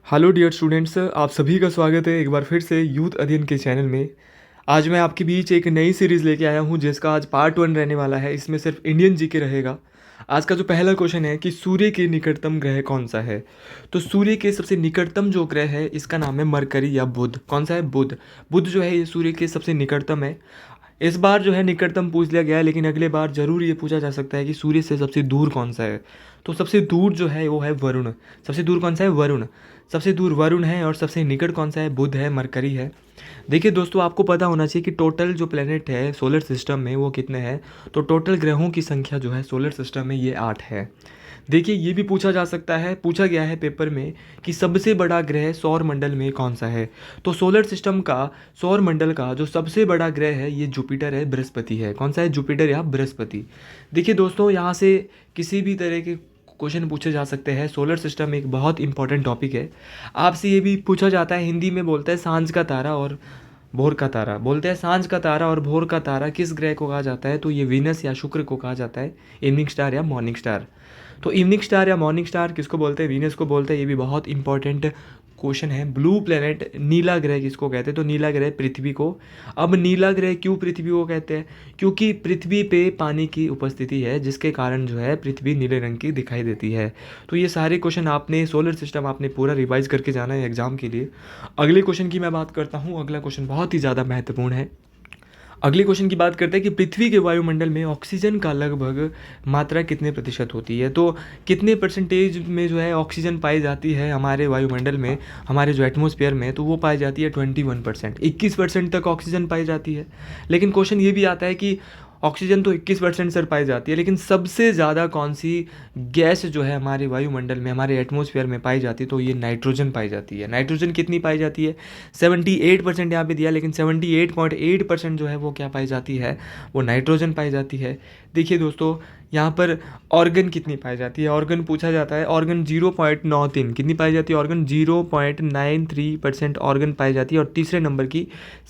Hello dear students, आप सभी का स्वागत है एक बार फिर से यूथ अध्ययन के चैनल में। आज मैं आपके बीच एक नई सीरीज़ लेके आया हूँ जिसका आज पार्ट 1 रहने वाला है। इसमें सिर्फ इंडियन जीके रहेगा। आज का जो पहला क्वेश्चन है कि सूर्य के निकटतम ग्रह कौन सा है। तो सूर्य के सबसे निकटतम जो ग्रह है इसका नाम है मरकरी या बुध। कौन सा है? बुध। बुध जो है ये सूर्य के सबसे निकटतम है। इस बार जो है निकटतम पूछ लिया गया है, लेकिन अगले बार जरूर ये पूछा जा सकता है कि सूर्य से सबसे दूर कौन सा है। तो सबसे दूर जो है वो है वरुण। सबसे दूर कौन सा है? वरुण। सबसे दूर वरुण है। और सबसे निकट कौन सा है? बुध है, मरकरी है। देखिए दोस्तों, आपको पता होना चाहिए कि टोटल जो प्लेनेट है सोलर सिस्टम में वो कितने हैं। तो टोटल ग्रहों की संख्या जो है सोलर सिस्टम में ये 8 है। देखिए ये भी पूछा जा सकता है, पूछा गया है पेपर में कि सबसे बड़ा ग्रह सौर मंडल में कौन सा है। तो सोलर सिस्टम का, सौर मंडल का जो सबसे बड़ा ग्रह है ये जुपिटर है, बृहस्पति है। कौन सा है? जुपिटर या बृहस्पति। देखिए दोस्तों, यहाँ से किसी भी तरह के क्वेश्चन पूछे जा सकते हैं। सोलर सिस्टम एक बहुत इंपॉर्टेंट टॉपिक है। आपसे ये भी पूछा जाता है, हिंदी में बोलते हैं सांझ का तारा और भोर का तारा। बोलते हैं सांझ का तारा और भोर का तारा किस ग्रह को कहा जाता है। तो ये वीनस या शुक्र को कहा जाता है। इवनिंग स्टार या मॉर्निंग स्टार। तो इवनिंग स्टार या मॉर्निंग स्टार किसको बोलते हैं? वीनस को बोलते हैं। ये भी बहुत इंपॉर्टेंट क्वेश्चन है। ब्लू प्लेनेट, नीला ग्रह किसको कहते हैं? तो नीला ग्रह पृथ्वी को। अब नीला ग्रह क्यों पृथ्वी को कहते हैं? क्योंकि पृथ्वी पे पानी की उपस्थिति है, जिसके कारण जो है पृथ्वी नीले रंग की दिखाई देती है। तो ये सारे क्वेश्चन आपने, सोलर सिस्टम आपने पूरा रिवाइज करके जाना है एग्जाम के लिए। अगले क्वेश्चन की मैं बात करता हूँ। अगला क्वेश्चन बहुत ही ज़्यादा महत्वपूर्ण है। अगले क्वेश्चन की बात करते हैं कि पृथ्वी के वायुमंडल में ऑक्सीजन का लगभग मात्रा कितने प्रतिशत होती है। तो कितने परसेंटेज में जो है ऑक्सीजन पाई जाती है हमारे वायुमंडल में, हमारे जो एटमॉस्फेयर में। तो वो पाई जाती है 21%। 21% तक ऑक्सीजन पाई जाती है। लेकिन क्वेश्चन ये भी आता है कि ऑक्सीजन तो 21% सर पाई जाती है, लेकिन सबसे ज़्यादा कौन सी गैस जो है हमारे वायुमंडल में, हमारे एटमॉस्फेयर में पाई जाती है। तो ये नाइट्रोजन पाई जाती है। नाइट्रोजन कितनी पाई जाती है? 78% यहाँ पे दिया, लेकिन 78.8% जो है वो क्या पाई जाती है? वो नाइट्रोजन पाई जाती है। देखिए दोस्तों, यहाँ पर ऑर्गन कितनी पाई जाती है। ऑर्गन पूछा जाता है। ऑर्गन 0.93 कितनी पाई जाती है? ऑर्गन 0.93% ऑर्गन पाई जाती है। और तीसरे नंबर की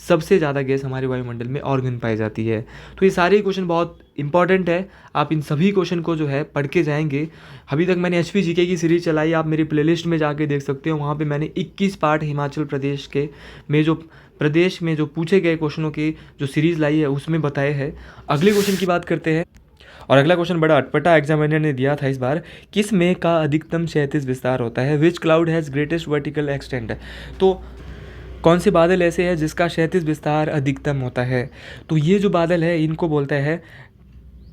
सबसे ज़्यादा गैस हमारे वायुमंडल में ऑर्गन पाई जाती है। तो ये सारे क्वेश्चन बहुत इंपॉर्टेंट है। आप इन सभी क्वेश्चन को जो है पढ़ के जाएंगे। अभी तक मैंने एचपी जीके की सीरीज चलाई, आप मेरी प्लेलिस्ट में जाके देख सकते हो। वहाँ पे मैंने 21 पार्ट हिमाचल प्रदेश के में जो प्रदेश में जो पूछे गए क्वेश्चनों की जो सीरीज़ लाई है उसमें बताए हैं। अगले क्वेश्चन की बात करते हैं। और अगला क्वेश्चन बड़ा अटपटा एग्जामिनर ने दिया था इस बार। किस मेघ का अधिकतम क्षैतिज विस्तार होता है? Which cloud has greatest vertical extend. तो कौन से बादल ऐसे हैं जिसका क्षैतिज विस्तार अधिकतम होता है? तो ये जो बादल है इनको बोलता है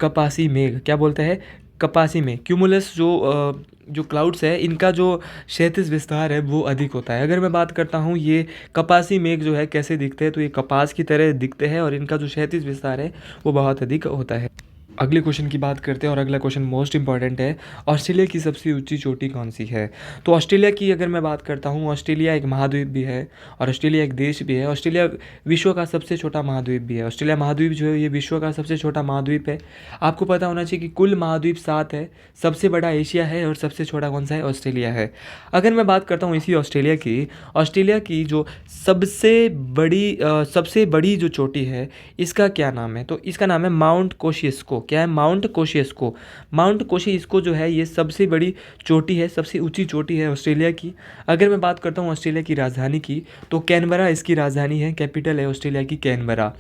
कपासी मेघ। क्या बोलता है? कपासी मेघ। क्यूमुलस जो क्लाउड्स है इनका जो क्षैतिज विस्तार है वो अधिक होता है। अगर मैं बात करता हूँ ये कपासी मेघ जो है कैसे दिखते हैं, तो ये कपास की तरह दिखते हैं और इनका जो क्षैतिज विस्तार है वो बहुत अधिक होता है। अगले क्वेश्चन की बात करते हैं और अगला क्वेश्चन मोस्ट इंपॉर्टेंट है। ऑस्ट्रेलिया की सबसे ऊंची चोटी कौन सी है? तो ऑस्ट्रेलिया की अगर मैं बात करता हूँ, ऑस्ट्रेलिया एक महाद्वीप भी है और ऑस्ट्रेलिया एक देश भी है। ऑस्ट्रेलिया विश्व का सबसे छोटा महाद्वीप भी है। ऑस्ट्रेलिया महाद्वीप जो है ये विश्व का सबसे छोटा महाद्वीप है। आपको पता होना चाहिए कि कुल महाद्वीप 7 है। सबसे बड़ा एशिया है और सबसे छोटा कौन सा है? ऑस्ट्रेलिया है। अगर मैं बात करता हूँ इसी ऑस्ट्रेलिया की जो सबसे बड़ी जो चोटी है इसका क्या नाम है? तो इसका नाम है माउंट कोशियस्को। क्या है? माउंट कोशियस्को। माउंट कोशियस्को जो है ये सबसे बड़ी चोटी है, सबसे ऊंची चोटी है ऑस्ट्रेलिया की। अगर मैं बात करता हूँ ऑस्ट्रेलिया की राजधानी की, तो कैनबरा इसकी राजधानी है, कैपिटल है ऑस्ट्रेलिया की कैनबरा।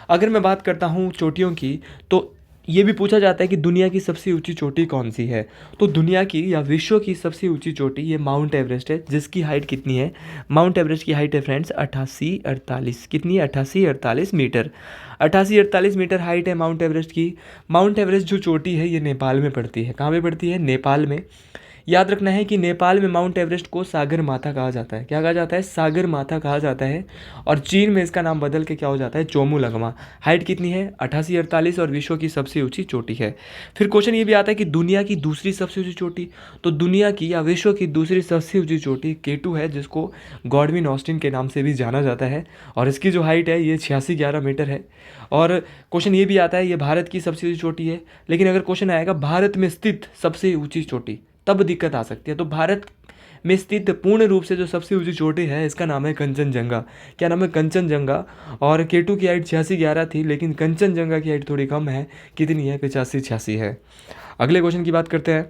अगर मैं बात करता हूँ चोटियों की, तो ये भी पूछा जाता है कि दुनिया की सबसे ऊंची चोटी कौन सी है। तो दुनिया की या विश्व की सबसे ऊंची चोटी ये माउंट एवरेस्ट है, जिसकी हाइट कितनी है? माउंट एवरेस्ट की हाइट है फ्रेंड्स 8848। कितनी है? 8848 मीटर। 8848 मीटर हाइट है माउंट एवरेस्ट की। माउंट एवरेस्ट जो चोटी है ये नेपाल में पड़ती है। कहाँ पे पड़ती है? नेपाल में। याद रखना है कि नेपाल में माउंट एवरेस्ट को सागर माथा कहा जाता है। क्या कहा जाता है? सागर माथा कहा जाता है। और चीन में इसका नाम बदल के क्या हो जाता है? चोमुलंगमा। हाइट कितनी है? 8848 और विश्व की सबसे ऊंची चोटी है। फिर क्वेश्चन ये भी आता है कि दुनिया की दूसरी सबसे ऊंची चोटी। तो दुनिया की या विश्व की दूसरी सबसे ऊंची चोटी K2 है, जिसको गॉडविन ऑस्टिन के नाम से भी जाना जाता है। और इसकी जो हाइट है ये 8611 मीटर है। और क्वेश्चन ये भी आता है ये भारत की सबसे ऊंची चोटी है। लेकिन अगर क्वेश्चन आएगा भारत में स्थित सबसे ऊंची चोटी, तब दिक्कत आ सकती है। तो भारत में स्थित पूर्ण रूप से जो सबसे ऊंची चोटी है इसका नाम है कंचनजंगा। क्या नाम है? कंचनजंगा। और K2 की हाइट 8611 थी, लेकिन कंचनजंगा की हाइट थोड़ी कम है। कितनी है? 8586 है। अगले क्वेश्चन की बात करते हैं।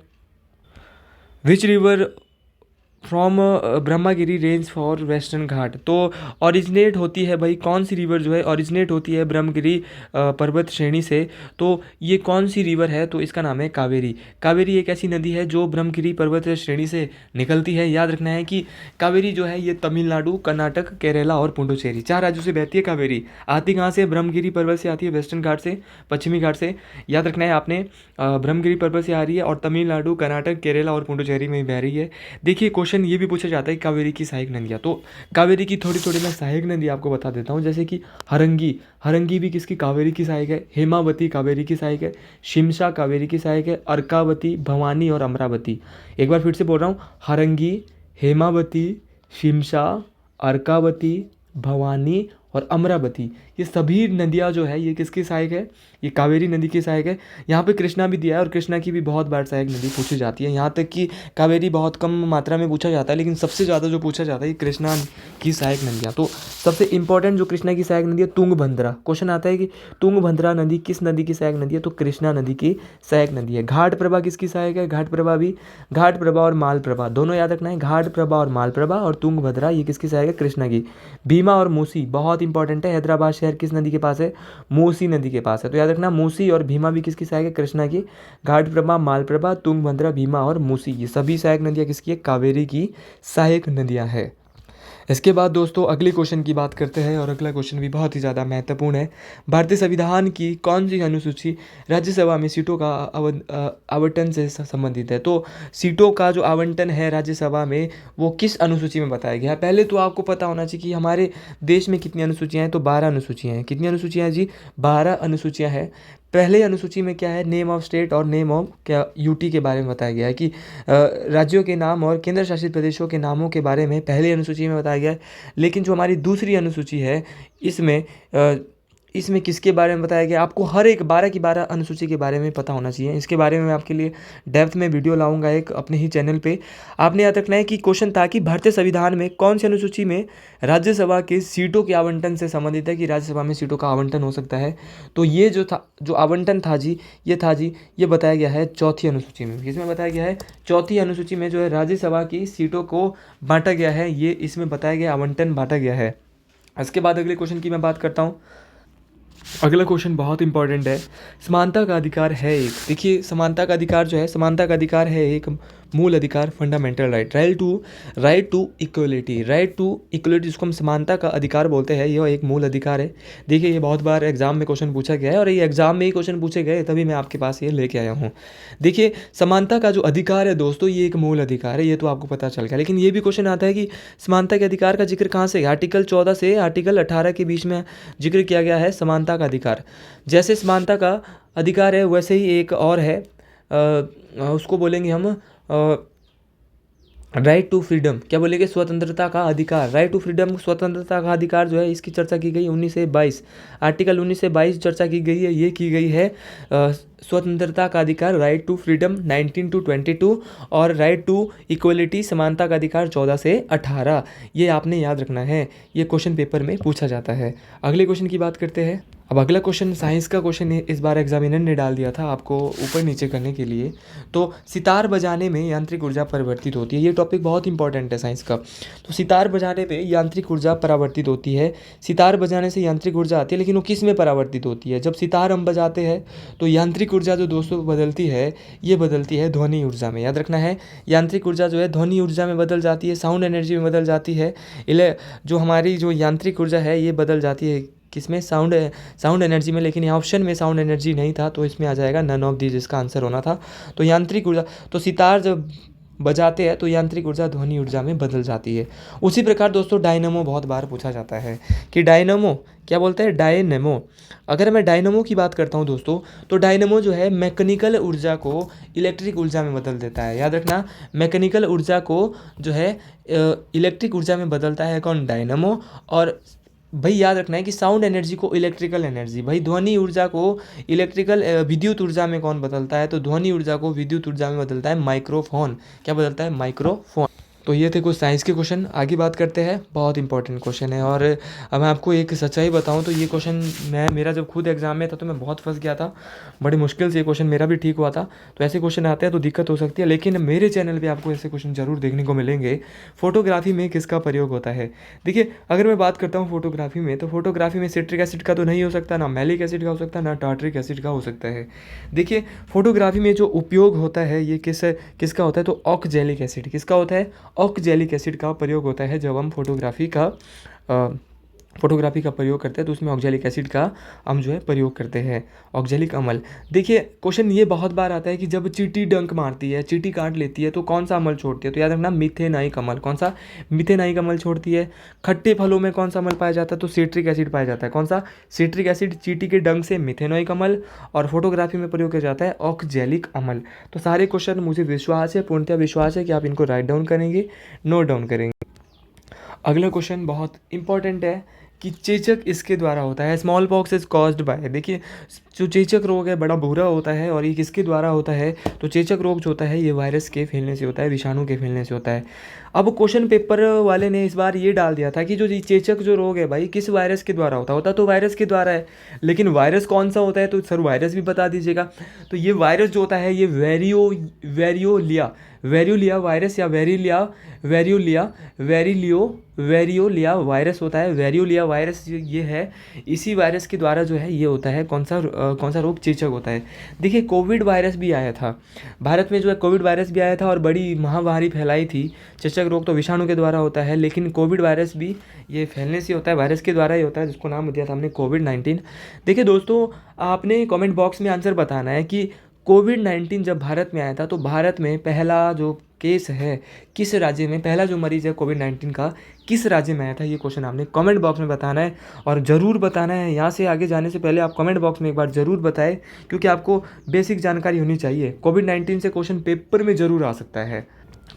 Which river from Brahmagiri range for Western Ghat. तो ओरिजिनेट होती है भाई कौन सी रिवर जो है, ओरिजिनेट होती है ब्रह्मगिरी पर्वत श्रेणी से। तो ये कौन सी रिवर है, तो इसका नाम है कावेरी। कावेरी एक ऐसी नदी है जो ब्रह्मगिरी पर्वत श्रेणी से निकलती है। याद रखना है कि कावेरी जो है ये तमिलनाडु, कर्नाटक, केरला और पुडुचेरी 4 राज्यों से बहती है कावेरी। आती कहाँ से, ब्रह्मगिरी पर्वत से आती है, वेस्टर्न घाट से, पश्चिमी घाट से। याद रखना है आपने, ब्रह्मगिरी पर्वत से आ रही है और तमिलनाडु, कर्नाटक, केरला और पुडुचेरी में बह रही है। देखिए क्वेश्चन ये भी पूछा जाता है कि कावेरी की सहायक नदियाँ। तो कावेरी की थोड़ी थोड़ी मैं सहायक नदी आपको बता देता हूँ, जैसे कि हरंगी। हरंगी भी किसकी, कावेरी की सहायक है। हेमावती कावेरी की सहायक है। शिमशा कावेरी की सहायक है। अर्कावती, भवानी और अमरावती। एक बार फिर से बोल रहा हूँ, हरंगी, हेमावती, शिमशा, अर्कावती, भवानी और अमरावती, ये सभी नदियाँ जो है ये किसकी सहायक है, ये कावेरी नदी की सहायक है। यहाँ पे कृष्णा भी दिया है और कृष्णा की भी बहुत बार सहायक नदी पूछी जाती है। यहाँ तक कि कावेरी बहुत कम मात्रा में पूछा जाता है, लेकिन सबसे ज़्यादा जो पूछा जाता है ये कृष्णा की सहायक नदियाँ। तो सबसे इंपॉर्टेंट जो कृष्णा की सहायक नदी है, तुंगभद्रा। क्वेश्चन आता है कि तुंगभद्रा नदी किस नदी की सहायक नदी है, तो कृष्णा नदी की सहायक नदी है। घाट प्रभा किसकी सहायक है, घाट प्रभा भी, घाट प्रभा और माल प्रभा दोनों याद रखना है। घाट प्रभा और माल प्रभा और तुंगभद्रा ये किसकी सहायक है, कृष्णा की। भीमा और मूसी बहुत इंपॉर्टेंट है। हैदराबाद शहर किस नदी के पास है, मूसी नदी के पास है। तो याद रखना, मूसी और भीमा भी किसकी सहायक है, कृष्णा की। घाट प्रभा, मालप्रभा, तुंगभद्रा, भीमा और मूसी ये सभी सहायक नदियाँ किसकी है, कावेरी की सहायक नदियाँ हैं। इसके बाद दोस्तों अगले क्वेश्चन की बात करते हैं और अगला क्वेश्चन भी बहुत ही ज़्यादा महत्वपूर्ण है। भारतीय संविधान की कौन सी अनुसूची राज्यसभा में सीटों का आवंटन से संबंधित है। तो सीटों का जो आवंटन है राज्यसभा में वो किस अनुसूची में बताया गया है। पहले तो आपको पता होना चाहिए कि हमारे देश में कितनी अनुसूचियाँ हैं, तो 12 अनुसूचियाँ हैं। कितनी अनुसूचियाँ हैं जी, 12 अनुसूचियाँ हैं। पहले अनुसूची में क्या है, नेम ऑफ स्टेट और नेम ऑफ क्या यूटी के बारे में बताया गया है कि राज्यों के नाम और केंद्र शासित प्रदेशों के नामों के बारे में पहली अनुसूची में बताया गया है। लेकिन जो हमारी दूसरी अनुसूची है इसमें इसमें किसके बारे में बताया गया, आपको हर एक 12 की 12 अनुसूची के बारे में पता होना चाहिए। इसके बारे में मैं आपके लिए डेप्थ में वीडियो लाऊंगा एक अपने ही चैनल पे। आपने याद रखना है कि क्वेश्चन था कि भारतीय संविधान में कौन सी अनुसूची में राज्यसभा के सीटों के आवंटन से संबंधित है कि राज्यसभा में सीटों का आवंटन हो सकता है। तो ये जो था, जो आवंटन था जी, ये बताया गया है चौथी अनुसूची में। किसमें बताया गया है, चौथी अनुसूची में जो है राज्यसभा की सीटों को बांटा गया है, ये इसमें बताया गया आवंटन बांटा गया है। इसके बाद अगले क्वेश्चन की मैं बात करता हूँ। अगला क्वेश्चन बहुत इंपॉर्टेंट है। समानता का अधिकार है एक, देखिए समानता का अधिकार जो है, समानता का अधिकार है एक मूल अधिकार, fundamental right, right to equality. Right to equality जिसको हम समानता का अधिकार बोलते हैं, यह एक मूल अधिकार है। देखिए ये बहुत बार एग्जाम में क्वेश्चन पूछा गया है और ये एग्जाम में ही क्वेश्चन पूछे गए तभी मैं आपके पास ये लेके आया हूँ। देखिए समानता का जो अधिकार है दोस्तों, ये एक मूल अधिकार है, ये तो आपको पता चल गया। लेकिन ये भी क्वेश्चन आता है कि समानता के अधिकार का जिक्र कहाँ से, आर्टिकल 14 से आर्टिकल 18 के बीच में जिक्र किया गया है समानता का अधिकार। जैसे समानता का अधिकार है वैसे ही एक और है, उसको बोलेंगे हम राइट टू फ्रीडम। क्या बोलेंगे, स्वतंत्रता का अधिकार। राइट टू फ्रीडम, स्वतंत्रता का अधिकार जो है, इसकी चर्चा की गई 19 से 22, आर्टिकल 19 से 22 चर्चा की गई है। ये की गई है स्वतंत्रता का अधिकार, राइट टू फ्रीडम 19 to 22 और राइट टू इक्वलिटी, समानता का अधिकार 14 से 18। ये आपने याद रखना है, ये क्वेश्चन पेपर में पूछा जाता है। अगले क्वेश्चन की बात करते हैं। अब अगला क्वेश्चन साइंस का क्वेश्चन है, इस बार एग्जामिनर ने डाल दिया था आपको ऊपर नीचे करने के लिए। तो सितार बजाने में यांत्रिक ऊर्जा परिवर्तित होती है, ये टॉपिक बहुत इंपॉर्टेंट है साइंस का। तो सितार बजाने में यांत्रिक ऊर्जा परावर्तित होती है। सितार बजाने से यांत्रिक ऊर्जा आती है, लेकिन वो किस में परावर्तित होती है, जब सितार हम बजाते हैं तो यांत्रिक ऊर्जा जो दोस्तों बदलती है, ये बदलती है ध्वनि ऊर्जा में। याद रखना है, यांत्रिक ऊर्जा जो है ध्वनि ऊर्जा में बदल जाती है, साउंड एनर्जी में बदल जाती है। जो हमारी जो यांत्रिक ऊर्जा है ये बदल जाती है किसमें, साउंड एनर्जी में। लेकिन यहाँ ऑप्शन में साउंड एनर्जी नहीं था, तो इसमें आ जाएगा नन ऑफ दी, जिसका आंसर होना था। तो यांत्रिक ऊर्जा, तो सितार जब बजाते हैं तो यांत्रिक ऊर्जा ध्वनि ऊर्जा में बदल जाती है। उसी प्रकार दोस्तों डायनेमो बहुत बार पूछा जाता है कि डायनेमो क्या बोलते हैं, डायनेमो। अगर मैं डायनेमो की बात करता हूँ दोस्तों, तो डायनेमो जो है मैकेनिकल ऊर्जा को इलेक्ट्रिक ऊर्जा में बदल देता है। याद रखना, मैकेनिकल ऊर्जा को जो है इलेक्ट्रिक ऊर्जा में बदलता है कौन, डायनेमो। और भाई याद रखना है कि साउंड एनर्जी को इलेक्ट्रिकल एनर्जी, भाई ध्वनि ऊर्जा को इलेक्ट्रिकल विद्युत ऊर्जा में कौन बदलता है, तो ध्वनि ऊर्जा को विद्युत ऊर्जा में बदलता है माइक्रोफोन। क्या बदलता है, माइक्रोफोन। तो ये थे कुछ साइंस के क्वेश्चन। आगे बात करते हैं, बहुत इंपॉर्टेंट क्वेश्चन है। और अब मैं आपको एक सच्चाई बताऊं तो ये क्वेश्चन मेरा जब खुद एग्जाम में था तो मैं बहुत फंस गया था, बड़ी मुश्किल से ये क्वेश्चन मेरा भी ठीक हुआ था। तो ऐसे क्वेश्चन आते हैं तो दिक्कत हो सकती है, लेकिन मेरे चैनल पे आपको ऐसे क्वेश्चन जरूर देखने को मिलेंगे। फोटोग्राफी में किसका प्रयोग होता है? देखिए, अगर मैं बात करता हूँ फोटोग्राफी में, तो फोटोग्राफी में सिट्रिक एसिड का तो नहीं हो सकता, ना मैलिक एसिड का हो सकता, ना टार्ट्रिक एसिड का हो सकता है। देखिए, फोटोग्राफी में जो उपयोग होता है ये किसका होता है? तो ऑक्जेलिक एसिड। किसका होता है? ऑक्जेलिक एसिड का प्रयोग होता है जब हम फोटोग्राफी का प्रयोग करते हैं, तो उसमें ऑक्जेलिक एसिड का हम जो है प्रयोग करते हैं, ऑक्जेलिक अम्ल। देखिए, क्वेश्चन ये बहुत बार आता है कि जब चींटी डंक मारती है, चींटी काट लेती है, तो कौन सा अम्ल छोड़ती है? तो याद रखना, मिथेनाइक अम्ल। कौन सा? मिथेनाइक अम्ल छोड़ती है। खट्टे फलों में कौन सा अम्ल पाया जाता है? तो सिट्रिक एसिड पाया जाता है। कौन सा? Citric acid. चींटी के डंक से मिथेनोइक अम्ल, और फोटोग्राफी में प्रयोग किया जाता है ऑक्जेलिक अम्ल। तो सारे क्वेश्चन मुझे विश्वास है, पूर्णतः विश्वास है कि आप इनको राइट डाउन करेंगे, नोट डाउन करेंगे। अगला क्वेश्चन बहुत इंपॉर्टेंट है कि चेचक इसके द्वारा होता है। Small pox is caused by. देखिए, जो चेचक रोग है बड़ा बुरा होता है, और ये किसके द्वारा होता है? तो चेचक रोग जो होता है ये वायरस के फैलने से होता है, विषाणु के फैलने से होता है। अब क्वेश्चन पेपर वाले ने इस बार ये डाल दिया था कि जो ये चेचक जो रोग है भाई किस वायरस के द्वारा होता तो वायरस के द्वारा है, लेकिन वायरस कौन सा होता है? तो सर वायरस भी बता दीजिएगा। तो ये वायरस जो होता है ये वेरियोलिया वायरस, या वेरियोलिया वायरस होता है। वेरियोलिया वायरस ये है, इसी वायरस के द्वारा जो है ये होता है कौन सा रोग? चेचक होता है। देखिए, कोविड वायरस भी आया था भारत में, जो है कोविड वायरस भी आया था और बड़ी महामारी फैलाई थी। चेचक रोग तो विषाणु के द्वारा होता है, लेकिन कोविड वायरस भी ये फैलने से होता है, वायरस के द्वारा ही होता है, जिसको नाम दिया था हमने कोविड-19। देखिए दोस्तों, आपने कमेंट बॉक्स में आंसर बताना है कि कोविड-19 जब भारत में आया था तो भारत में पहला जो केस है किस राज्य में, पहला जो मरीज है कोविड-19 का किस राज्य में आया था? ये क्वेश्चन आपने कमेंट बॉक्स में बताना है, और ज़रूर बताना है। यहाँ से आगे जाने से पहले आप कमेंट बॉक्स में एक बार ज़रूर बताएं, क्योंकि आपको बेसिक जानकारी होनी चाहिए। कोविड-19 से क्वेश्चन पेपर में ज़रूर आ सकता है,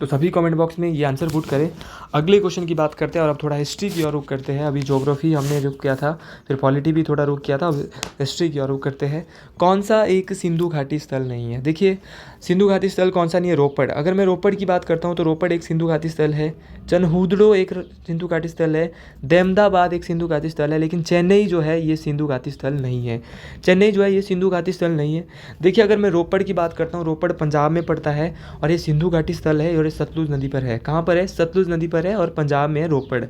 तो सभी कमेंट बॉक्स में ये आंसर पुट करें। अगले क्वेश्चन की बात करते हैं, और अब थोड़ा हिस्ट्री की ओर रुख करते हैं। अभी ज्योग्राफी हमने रुख किया था, फिर पॉलिटी भी थोड़ा रुख किया था, अब हिस्ट्री की ओर रुख करते हैं। कौन सा एक सिंधु घाटी स्थल नहीं है? देखिए, सिंधु घाटी स्थल कौन सा नहीं है? रोपड़। अगर मैं रोपड़ की बात करता हूँ तो रोपड़ एक सिंधु घाटी स्थल है, चनहुदड़ो एक सिंधु घाटी स्थल है, दहमदाबाद एक सिंधु घाटी स्थल है, लेकिन चेन्नई जो है ये सिंधु घाटी स्थल नहीं है। चेन्नई जो है ये सिंधु घाटी स्थल नहीं है। देखिए, अगर मैं रोपड़ की बात करता हूँ, रोपड़ पंजाब में पड़ता है और ये सिंधु घाटी स्थल है, और ये सतलुज नदी पर है। कहाँ पर है? सतलुज नदी पर है, और पंजाब में है रोपड़।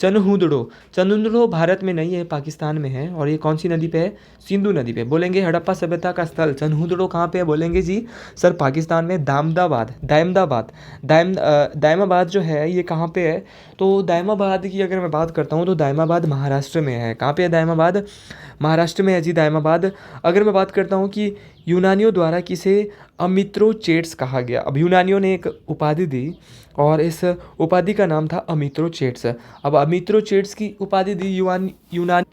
चनहुदड़ो भारत में नहीं है, पाकिस्तान में है, और ये कौन सी नदी पे है? सिंधु नदी पे। बोलेंगे हड़प्पा सभ्यता का स्थल चनहुदड़ो कहाँ पे है? बोलेंगे जी सर पाकिस्तान में दायमाबाद जो है ये कहाँ पे है? तो दायमाबाद की अगर मैं बात करता हूँ तो दायमाबाद महाराष्ट्र में है। कहाँ पे है दायमाबाद? महाराष्ट्र में है जी दायमाबाद। अगर मैं बात करता हूँ कि यूनानियों द्वारा किसे अमित्रोचेट्स कहा गया? अब यूनानियों ने एक उपाधि दी, और इस उपाधि का नाम था अमित्रोचेट्स। अब अमित्रोचेट्स की उपाधि दी यूनानी।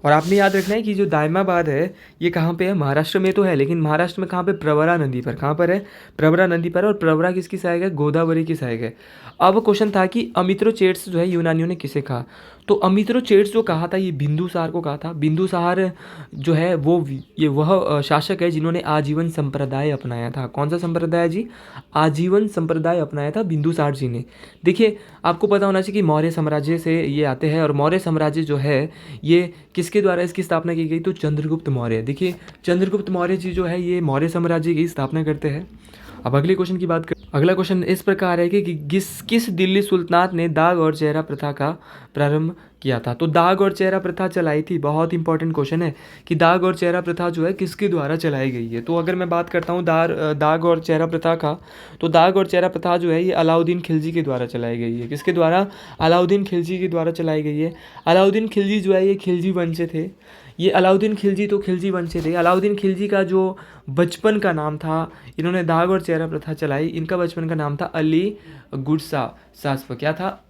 और आपने याद रखना है कि जो दायमाबाद है ये कहाँ पे है? महाराष्ट्र में तो है, लेकिन महाराष्ट्र में कहाँ पे? प्रवरा नदी पर। कहाँ पर है? प्रवरा नदी पर। और प्रवरा किसकी सहायक है? गोदावरी की सहायक है। अब क्वेश्चन था कि अमित्रोचेट्स जो है यूनानियों ने किसे कहा? तो अमित्रोचेट्स जो कहा था ये बिंदुसार को कहा था। बिंदुसार जो है वह शासक है जिन्होंने आजीवन संप्रदाय अपनाया था। कौन सा संप्रदाय जी? आजीवन संप्रदाय अपनाया था बिंदुसार जी ने। देखिए, आपको पता होना चाहिए कि मौर्य साम्राज्य से ये आते हैं, और मौर्य साम्राज्य जो है ये किसके द्वारा इसकी स्थापना की गई? तो चंद्रगुप्त मौर्य। देखिए, चंद्रगुप्त मौर्य जी जो है ये मौर्य साम्राज्य की स्थापना करते हैं। अब अगले क्वेश्चन की बात कर, अगला क्वेश्चन इस प्रकार है कि किस दिल्ली सुल्तानात ने दाग और चेहरा प्रथा का प्रारंभ किया था? तो दाग और चेहरा प्रथा चलाई थी। बहुत इंपॉर्टेंट क्वेश्चन है कि दाग और चेहरा प्रथा जो है किसके द्वारा चलाई गई है? तो अगर मैं बात करता हूँ दाग और चेहरा प्रथा का, तो दाग और चेहरा प्रथा जो है ये अलाउद्दीन खिलजी के द्वारा चलाई गई है। किसके द्वारा? अलाउद्दीन खिलजी के द्वारा चलाई गई है। अलाउद्दीन खिलजी जो है ये खिलजी वंश से थे। ये अलाउद्दीन खिलजी तो खिलजी वंश से थे। अलाउद्दीन खिलजी का जो बचपन का नाम था, इन्होंने दाग और चेहरा प्रथा चलाई, इनका बचपन का नाम था अली गुरसास्प। क्या था?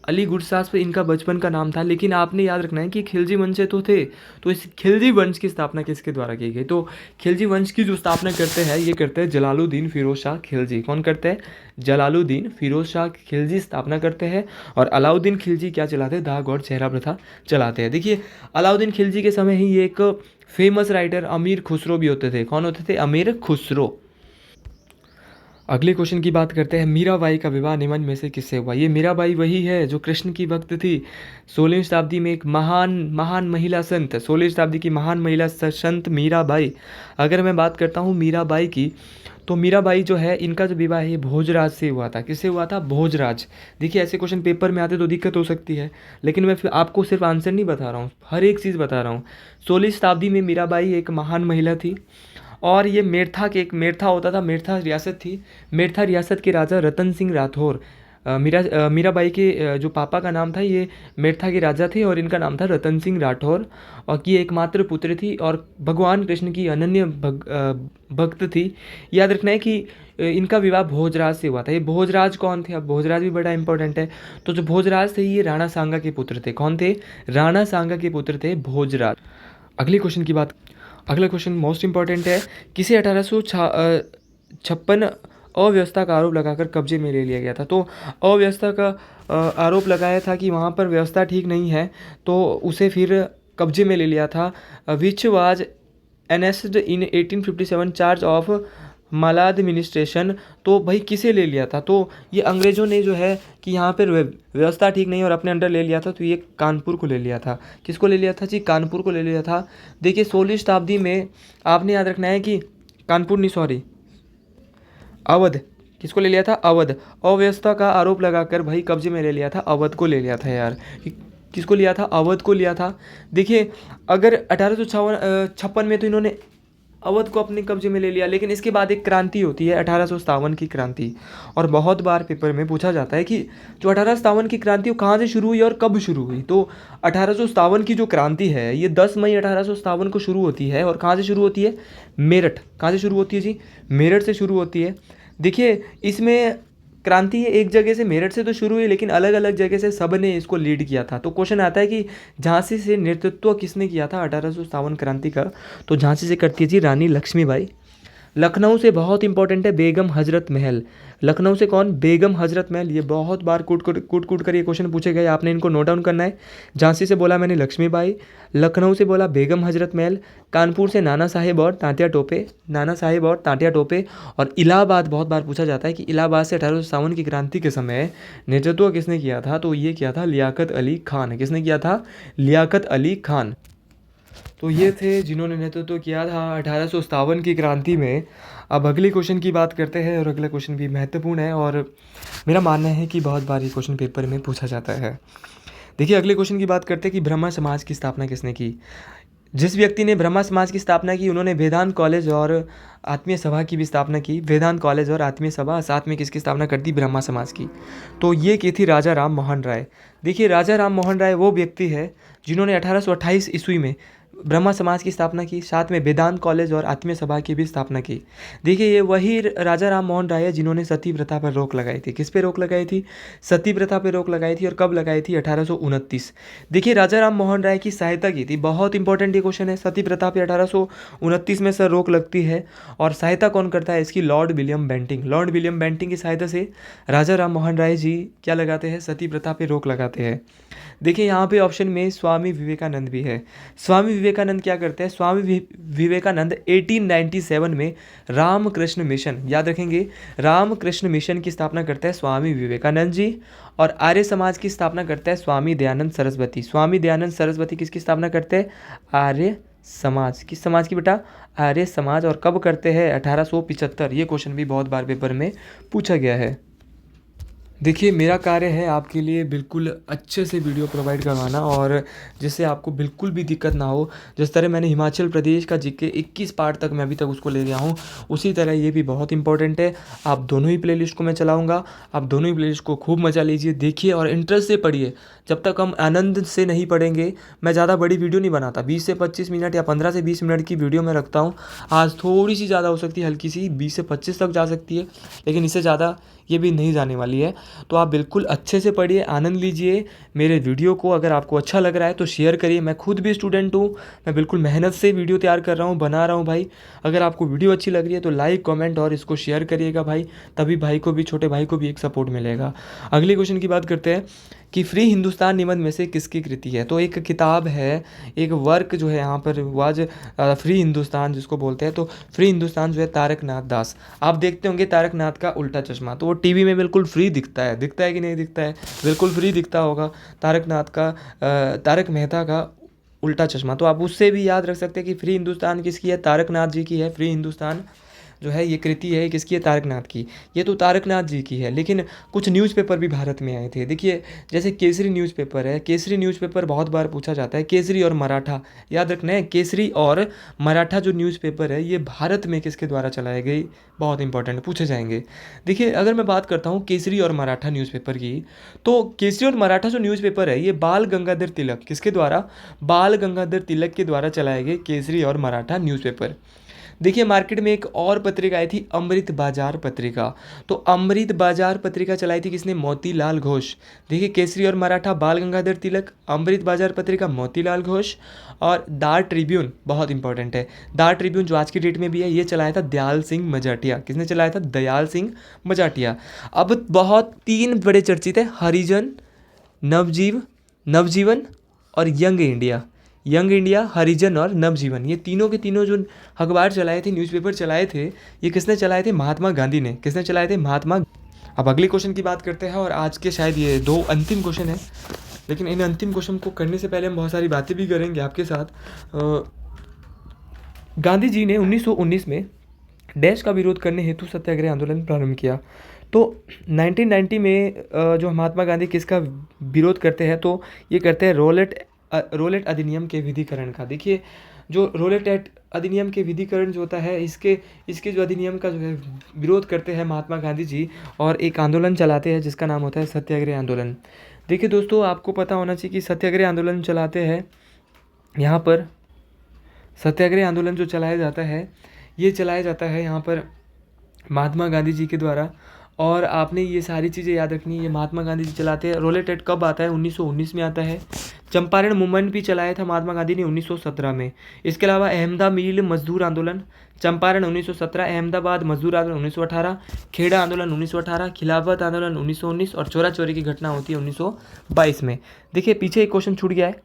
अली गुरसास्प इनका बचपन का नाम था। लेकिन आपने याद रखना है कि खिलजी वंश से तो थे, तो इस खिलजी वंश की स्थापना किसके द्वारा की गई? तो खिलजी वंश की जो स्थापना करते हैं ये करते हैं जलालुद्दीन फिरोज शाह खिलजी। कौन करते हैं? जलालुद्दीन फिरोज शाह खिलजी स्थापना करते हैं, और अलाउद्दीन खिलजी क्या चलाते हैं? दाग और चेहरा प्रथा चलाते हैं। देखिए, अलाउद्दीन खिलजी के समय ही एक फेमस राइटर अमीर खुसरो भी होते थे। कौन होते थे? अमीर खुसरो। अगले क्वेश्चन की बात करते हैं, मीराबाई का विवाह निम्न में से किससे हुआ? ये मीराबाई वही है जो कृष्ण की भक्त थी। 16वीं शताब्दी में एक महान महान महिला संत, 16वीं शताब्दी की महान महिला संत मीराबाई। अगर मैं बात करता हूँ मीराबाई की, तो मीराबाई जो है इनका जो विवाह है ये भोजराज से हुआ था। किससे हुआ था? भोजराज। देखिए ऐसे क्वेश्चन पेपर में आते तो दिक्कत हो सकती है, लेकिन मैं फिर आपको सिर्फ आंसर नहीं बता रहा हूँ, हर एक चीज़ बता रहा हूँ। 16वीं शताब्दी में मीराबाई एक महान महिला थी, और ये मेरठा होता था, मेरठा रियासत थी। मेरठा रियासत के राजा रतन सिंह राठौर, मीराबाई के जो पापा का नाम था ये मेरठा के राजा थे, और इनका नाम था रतन सिंह राठौर, और की एकमात्र पुत्र थी और भगवान कृष्ण की अनन्य भक्त थी। याद रखना है कि इनका विवाह भोजराज से हुआ था। ये भोजराज कौन थे? अब भोजराज भी बड़ा इंपॉर्टेंट है। तो जो भोजराज थे ये राणा सांगा के पुत्र थे। कौन थे? राणा सांगा के पुत्र थे भोजराज। अगले क्वेश्चन की बात, अगला क्वेश्चन मोस्ट इंपॉर्टेंट है, किसे 1856 अव्यवस्था का आरोप लगाकर कब्जे में ले लिया गया था? तो अव्यवस्था का आरोप लगाया था कि वहाँ पर व्यवस्था ठीक नहीं है, तो उसे फिर कब्जे में ले लिया था। Which was annexed in 1857 charge of Malad administration. तो भाई किसे ले लिया था? तो ये अंग्रेज़ों ने जो है कि यहाँ पर व्यवस्था ठीक नहीं और अपने अंडर ले लिया था, तो ये कानपुर को ले लिया था। किसको ले लिया था जी? कानपुर को ले लिया था। देखिए 16वीं शताब्दी में आपने याद रखना है कि कानपुर नहीं, सॉरी, अवध। किसको ले लिया था? अवध। अव्यवस्था का आरोप लगाकर भाई कब्जे में ले लिया था, अवध को ले लिया था यार। किसको लिया था? अवध को लिया था। देखिए अगर 1856 में तो इन्होंने अवध को अपने कब्जे में ले लिया, लेकिन इसके बाद एक क्रांति होती है 1857 की क्रांति, और बहुत बार पेपर में पूछा जाता है कि जो 1857 की क्रांति वो कहाँ से शुरू हुई और कब शुरू हुई। तो 1857 की जो क्रांति है ये 10 मई 1857 को शुरू होती है, और कहाँ से शुरू होती है? मेरठ। कहाँ से शुरू होती है जी? मेरठ से शुरू होती है। देखिए इसमें क्रांति एक जगह से, मेरठ से तो शुरू हुई, लेकिन अलग अलग जगह से सब ने इसको लीड किया था। तो क्वेश्चन आता है कि झांसी से नेतृत्व किसने किया था 1857 क्रांति का? तो झांसी से करती है जी रानी लक्ष्मीबाई। लखनऊ से बहुत इंपॉर्टेंट है, बेगम हजरत महल। लखनऊ से कौन? बेगम हजरत महल। ये बहुत बार कूट कर ये क्वेश्चन पूछे गए, आपने इनको नोट डाउन करना है। झांसी से बोला मैंने लक्ष्मीबाई, लखनऊ से बोला बेगम हजरत महल, कानपुर से नाना साहेब और तांतिया टोपे, नाना साहेब और तांतिया टोपे, और इलाहाबाद बहुत बार पूछा जाता है कि इलाहाबाद से 1857 की क्रांति के समय नेतृत्व किसने किया था? तो ये किया था लियाकत अली खान। किसने किया था? लियाकत अली खान। तो ये थे जिन्होंने नेतृत्व किया था 1857 की क्रांति में। अब अगले क्वेश्चन की बात करते हैं, और अगला क्वेश्चन भी महत्वपूर्ण है, और मेरा मानना है कि बहुत बार ये क्वेश्चन पेपर में पूछा जाता है। देखिए अगले क्वेश्चन की बात करते हैं कि ब्रह्मा समाज की स्थापना किसने की? जिस व्यक्ति ने ब्रह्मा समाज की स्थापना की उन्होंने वेदांत कॉलेज और आत्मीय सभा की भी स्थापना की। वेदांत कॉलेज और आत्मीय सभा साथ में किसकी स्थापना कर दी? ब्रह्मा समाज की। तो ये की थी राजा राम मोहन राय। देखिए राजा राम मोहन राय वो व्यक्ति है जिन्होंने 1828 ईस्वी में ब्रह्मा समाज की स्थापना की, साथ में वेदांत कॉलेज और आत्मीय सभा की भी स्थापना की। देखिए ये वही राजा राम मोहन राय है जिन्होंने सती प्रथा पर रोक लगाई थी। किस पे रोक लगाई थी? सती प्रथा पर रोक लगाई थी, और कब लगाई थी? 1829। देखिए राजा राम मोहन राय की सहायता की थी, बहुत इंपॉर्टेंट ये क्वेश्चन है। सती प्रथा पे 1829 में सर रोक लगती है, और सहायता कौन करता है इसकी? Lord William Bentinck. Lord William Bentinck की सहायता से राजा राम मोहन राय जी क्या लगाते हैं? सती प्रथा पे रोक लगाते हैं। देखिए यहाँ पे ऑप्शन में स्वामी विवेकानंद भी है। स्वामी विवेकानंद क्या करते हैं? स्वामी विवेकानंद 1897 में रामकृष्ण मिशन, याद रखेंगे, रामकृष्ण मिशन की स्थापना करते हैं स्वामी विवेकानंद जी, और आर्य समाज की स्थापना करता है स्वामी दयानंद सरस्वती। स्वामी दयानंद सरस्वती किसकी स्थापना करते हैं? आर्य समाज। किस समाज की बेटा? आर्य समाज। और कब करते हैं? 1875। ये क्वेश्चन भी बहुत बार पेपर में पूछा गया है। देखिए मेरा कार्य है आपके लिए बिल्कुल अच्छे से वीडियो प्रोवाइड करवाना, और जिससे आपको बिल्कुल भी दिक्कत ना हो। जिस तरह मैंने हिमाचल प्रदेश का जीके 21 पार्ट तक मैं अभी तक उसको ले गया हूँ, उसी तरह ये भी बहुत इंपॉर्टेंट है। आप दोनों ही प्लेलिस्ट को मैं चलाऊँगा, आप दोनों ही प्लेलिस्ट को खूब मज़ा लीजिए, देखिए और इंटरेस्ट से पढ़िए। जब तक हम आनंद से नहीं पढ़ेंगे, मैं ज़्यादा बड़ी वीडियो नहीं बनाता, 20 से 25 मिनट या 15 से 20 मिनट की वीडियो मैं रखता हूँ। आज थोड़ी सी ज़्यादा हो सकती है, हल्की सी 20 से 25 तक जा सकती है, लेकिन इससे ज़्यादा ये भी नहीं जाने वाली है। तो आप बिल्कुल अच्छे से पढ़िए, आनंद लीजिए मेरे वीडियो को। अगर आपको अच्छा लग रहा है तो शेयर करिए। मैं खुद भी स्टूडेंट हूँ, मैं बिल्कुल मेहनत से वीडियो तैयार कर रहा हूँ, बना रहा हूँ भाई। अगर आपको वीडियो अच्छी लग रही है तो लाइक, कमेंट और इसको शेयर करिएगा भाई, तभी भाई को भी, छोटे भाई को भी एक सपोर्ट मिलेगा। अगले क्वेश्चन की बात करते हैं कि फ्री हिंदुस्तान निबंध में से किसकी कृति है। तो एक किताब है, एक वर्क जो है यहाँ पर वाज फ्री हिंदुस्तान जिसको बोलते हैं, तो फ्री हिंदुस्तान जो है तारकनाथ दास। आप देखते होंगे तारकनाथ का उल्टा चश्मा, तो वो टीवी में बिल्कुल फ्री दिखता है कि नहीं दिखता है, बिल्कुल फ्री दिखता होगा। तारकनाथ का तारक मेहता का उल्टा चश्मा, तो आप उससे भी याद रख सकते हैं कि फ्री हिंदुस्तान किसकी है, तारकनाथ जी की है। फ्री हिंदुस्तान जो है ये कृति है किसकी है, तारकनाथ की। ये तो तारकनाथ जी की है, लेकिन कुछ न्यूज़पेपर भी भारत में आए थे। देखिए जैसे केसरी न्यूज़पेपर है, केसरी न्यूज़पेपर बहुत बार पूछा जाता है, केसरी और मराठा याद रखना है। केसरी और मराठा जो न्यूज़पेपर है ये भारत में किसके द्वारा चलाए गए, बहुत इंपॉर्टेंट पूछे जाएंगे। देखिए अगर मैं बात करता हूँ केसरी और मराठा न्यूज़पेपर की, तो केसरी और मराठा जो न्यूज़पेपर है ये बाल गंगाधर तिलक किसके द्वारा, बाल गंगाधर तिलक के द्वारा चलाए गए केसरी और मराठा न्यूज़पेपर। देखिए मार्केट में एक और पत्रिका आई थी, अमृत बाजार पत्रिका। तो अमृत बाजार पत्रिका चलाई थी किसने, मोतीलाल घोष। देखिए केसरी और मराठा बाल गंगाधर तिलक, अमृत बाजार पत्रिका मोतीलाल घोष, और द ट्रिब्यून बहुत इंपॉर्टेंट है, द ट्रिब्यून जो आज की डेट में भी है, ये चलाया था दयाल सिंह मजाटिया। किसने चलाया था, दयाल सिंह मजाटिया। अब बहुत तीन बड़े चर्चित है, हरिजन, नवजीवन और यंग इंडिया। यंग इंडिया, हरिजन और नवजीवन, ये तीनों के तीनों जो अखबार चलाए थे, न्यूज़पेपर चलाए थे, ये किसने चलाए थे, महात्मा गांधी ने। किसने चलाए थे, महात्मा। अब अगले क्वेश्चन की बात करते हैं, और आज के शायद ये दो अंतिम क्वेश्चन है, लेकिन इन अंतिम क्वेश्चन को करने से पहले हम बहुत सारी बातें भी करेंगे आपके साथ। गांधी जी ने 1919 में डैश का विरोध करने हेतु सत्याग्रह आंदोलन प्रारंभ किया। तो 1990 में जो महात्मा गांधी किसका विरोध करते हैं, तो ये करते हैं रोलेट अधिनियम के विधिकरण का। देखिए जो रोलेट एक्ट अधिनियम के विधिकरण जो होता है, इसके जो अधिनियम का जो है विरोध करते हैं महात्मा गांधी जी, और एक आंदोलन चलाते हैं जिसका नाम होता है सत्याग्रह आंदोलन। देखिए दोस्तों आपको पता होना चाहिए कि सत्याग्रह आंदोलन चलाते हैं, यहाँ पर सत्याग्रह आंदोलन जो चलाया जाता है, ये चलाया जाता है यहाँ पर महात्मा गांधी जी के द्वारा। और आपने ये सारी चीज़ें याद रखनी है, ये महात्मा गांधी जी चलाते हैं। रोलेट एक्ट कब आता है, 1919 में आता है। चंपारण मूवमेंट भी चलाया था महात्मा गांधी ने 1917 में। इसके अलावा अहमदा मिल मजदूर आंदोलन, चंपारण 1917, अहमदाबाद मजदूर आंदोलन 1918, खेड़ा आंदोलन 1918, खिलाफत आंदोलन 1919, और चोरा चोरी की घटना होती है 1922 में। देखिए पीछे एक क्वेश्चन छूट गया है,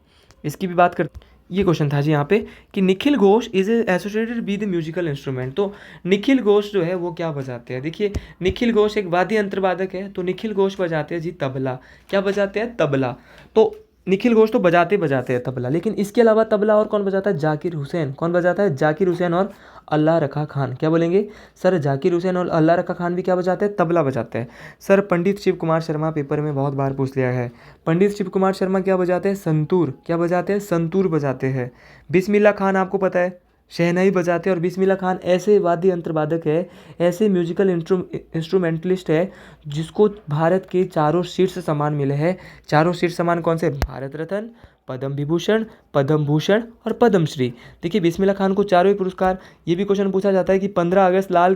इसकी भी बात कर, ये क्वेश्चन था जी यहाँ पे कि Nikhil Ghosh is associated with musical instrument. तो निखिल घोष जो है वो क्या बजाते हैं, देखिए निखिल घोष एक वाद्य यंत्र वादक है, तो निखिल घोष बजाते हैं जी तबला। क्या बजाते हैं, तबला। तो निखिल घोष तो बजाते हैं तबला, लेकिन इसके अलावा तबला और कौन बजाता है, जाकिर हुसैन। कौन बजाता है, जाकिर हुसैन और अल्लाह रखा खान। क्या बोलेंगे सर, जाकिर हुसैन और अल्लाह रखा खान भी क्या बजाते हैं, तबला बजाते हैं। सर पंडित शिव कुमार शर्मा, पेपर में बहुत बार पूछ लिया है, पंडित शिव कुमार शर्मा क्या बजाते हैं, संतूर। क्या बजाते हैं, संतूर बजाते हैं। बिस्मिल्लाह खान आपको पता है शहनाई बजाते हैं, और बिस्मिल्लाह खान ऐसे वाद्य यंत्र वादक है, ऐसे म्यूजिकल इंस्ट्रूमेंटलिस्ट है जिसको भारत के चारों शीर्ष सम्मान मिले हैं। चारों शीर्ष सम्मान कौन से, भारत रत्न, पद्म विभूषण, पद्म भूषण और पद्मश्री। देखिए बिस्मिल्लाह खान को चारों ही पुरस्कार। ये भी क्वेश्चन पूछा जाता है कि 15 अगस्त लाल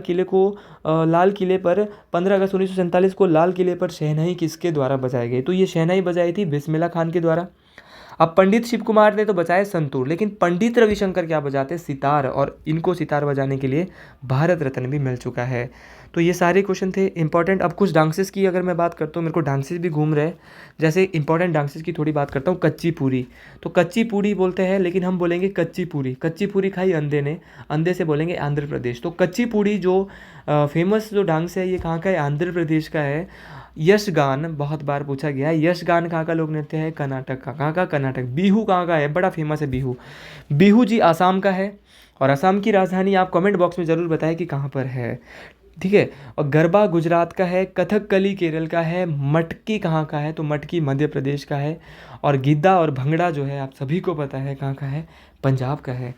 किले पर 15 अगस्त 1947 को लाल किले पर शहनाई किसके द्वारा बजाई गई, तो ये शहनाई बजाई थी बिस्मिल्लाह खान के द्वारा। अब पंडित शिव कुमार ने तो बजाए संतूर, लेकिन पंडित रविशंकर क्या बजाते हैं, सितार, और इनको सितार बजाने के लिए भारत रत्न भी मिल चुका है। तो ये सारे क्वेश्चन थे इंपॉर्टेंट। अब कुछ डांसेस की अगर मैं बात करता हूँ, मेरे को डांसेस भी घूम रहे हैं, जैसे इंपॉर्टेंट डांसेस की थोड़ी बात करता हूँ। कच्ची पूरी, तो कच्ची पूरी बोलते हैं, लेकिन हम बोलेंगे कच्ची पूरी। कच्ची पूरी खाई अंधे ने, अंधे से बोलेंगे आंध्र प्रदेश। तो कच्ची पूरी जो फेमस जो डांस है, ये कहाँ का है, आंध्र प्रदेश का है। यशगान बहुत बार पूछा गया है, यशगान कहाँ का लोक नृत्य है, कर्नाटक का। कहाँ का, कर्नाटक। बिहू कहाँ का है, बड़ा फेमस है बिहू। बिहू जी आसाम का है, और असम की राजधानी आप कमेंट बॉक्स में ज़रूर बताएं कि कहाँ पर है, ठीक है। और गरबा गुजरात का है, कथकली केरल का है, मटकी कहाँ का है, तो मटकी मध्य प्रदेश का है, और गिद्दा और भंगड़ा जो है आप सभी को पता है कहाँ का है, पंजाब का है।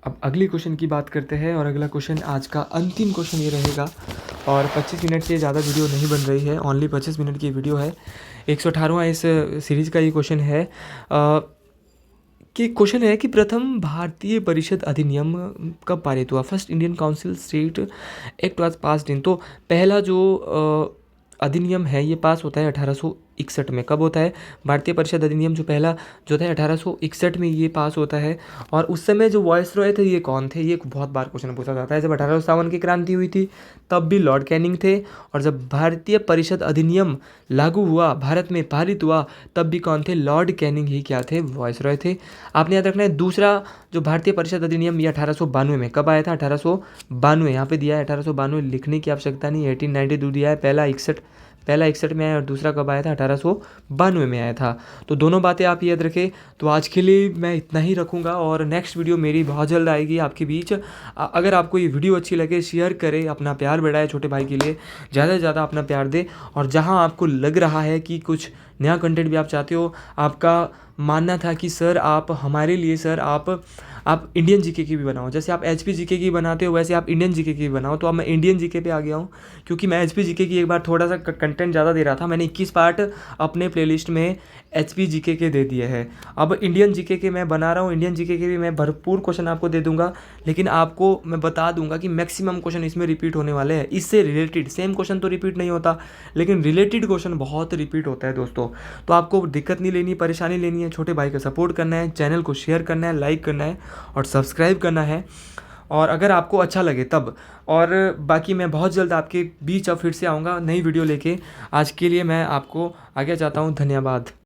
अब अगले क्वेश्चन की बात करते हैं, और अगला क्वेश्चन आज का अंतिम क्वेश्चन ये रहेगा, और 25 मिनट से ज़्यादा वीडियो नहीं बन रही है, ओनली 25 मिनट की वीडियो है। 118वां इस सीरीज़ का ये क्वेश्चन है कि क्वेश्चन है कि प्रथम भारतीय परिषद अधिनियम कब पारित हुआ, first Indian council state act was passed in. तो पहला जो अधिनियम है ये पास होता है 1861 में। कब होता है? भारतीय परिषद अधिनियम जो पहला जो था 1861 में ये पास होता है। और उस समय जो वॉइसरॉय थे ये कौन थे? ये बहुत बार क्वेश्चन पूछा जाता है। जब 1857 की क्रांति हुई थी तब भी लॉर्ड कैनिंग थे, और जब भारतीय परिषद अधिनियम लागू हुआ, भारत में पारित हुआ, तब भी कौन थे? लॉर्ड कैनिंग ही क्या थे? वॉइसरॉय थे। आपने याद रखना है। दूसरा जो भारतीय परिषद अधिनियम ये 1892 में कब आया था? 1892 यहाँ पे दिया है। 1892 लिखने की आवश्यकता नहीं, 1892 दिया है। पहला 61 में आया और दूसरा कब आया था? 1892 में आया था। तो दोनों बातें आप याद रखें। तो आज के लिए मैं इतना ही रखूँगा और नेक्स्ट वीडियो मेरी बहुत जल्द आएगी आपके बीच। अगर आपको ये वीडियो अच्छी लगे शेयर करें, अपना प्यार बढ़ाए छोटे भाई के लिए, ज़्यादा से ज़्यादा अपना प्यार दें। और जहाँ आपको लग रहा है कि कुछ नया कंटेंट भी आप चाहते हो, आपका मानना था कि सर आप हमारे लिए सर आप इंडियन जीके की भी बनाओ, जैसे आप एचपी जीके की बनाते हो वैसे आप इंडियन जीके की भी बनाओ। तो अब मैं इंडियन जीके पे आ गया हूँ, क्योंकि मैं एचपी जीके की एक बार थोड़ा सा कंटेंट ज़्यादा दे रहा था। मैंने 21 पार्ट अपने प्लेलिस्ट में एचपी जीके के दे दिए हैं। अब इंडियन जीके के मैं बना रहा हूँ। इंडियन जीके के भी मैं भरपूर क्वेश्चन आपको दे दूंगा, लेकिन आपको मैं बता दूंगा कि मैक्सिमम क्वेश्चन इसमें रिपीट होने वाले हैं। इससे रिलेटेड सेम क्वेश्चन तो रिपीट नहीं होता, लेकिन रिलेटेड क्वेश्चन बहुत रिपीट होता है दोस्तों। तो आपको दिक्कत नहीं लेनी, परेशानी लेनी है, छोटे भाई का सपोर्ट करना है, चैनल को शेयर करना है, लाइक करना है और सब्सक्राइब करना है। और अगर आपको अच्छा लगे तब, और बाकी मैं बहुत जल्द आपके बीच अब फिर से आऊँगा नई वीडियो लेके। आज के लिए मैं आपको आगे जाता हूँ। धन्यवाद।